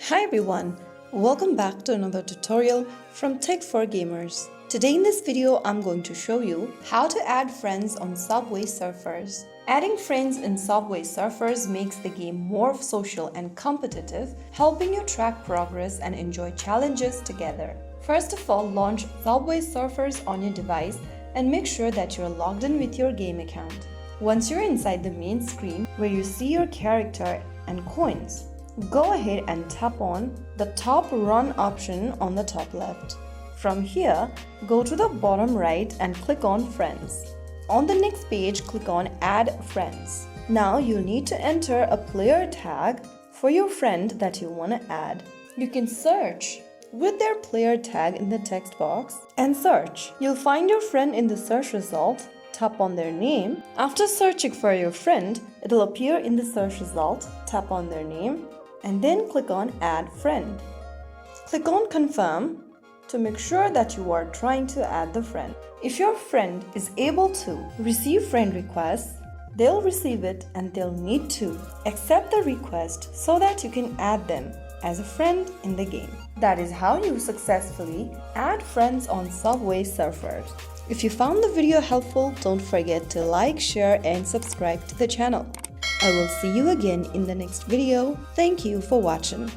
Hi everyone, welcome back to another tutorial from Tech for Gamers. Today in this video, I'm going to show you how to add friends on Subway Surfers. Adding friends in Subway Surfers makes the game more social and competitive, helping you track progress and enjoy challenges together. First of all, launch Subway Surfers on your device and make sure that you're logged in with your game account. Once you're inside the main screen where you see your character and coins, go ahead and tap on the top run option on the top left. From here, go to the bottom right and click on Friends. On the next page, click on Add Friends. Now you'll need to enter a player tag for your friend that you want to add. You can search with their player tag in the text box and search. You'll find your friend in the search result. Tap on their name. After searching for your friend, it'll appear in the search result. Tap on their name and then click on Add Friend. Click on Confirm to make sure that you are trying to add the friend. If your friend is able to receive friend requests, they'll receive it and they'll need to accept the request so that you can add them as a friend in the game. That is how you successfully add friends on Subway Surfers. If you found the video helpful, don't forget to like, share and subscribe to the channel. I will see you again in the next video. Thank you for watching.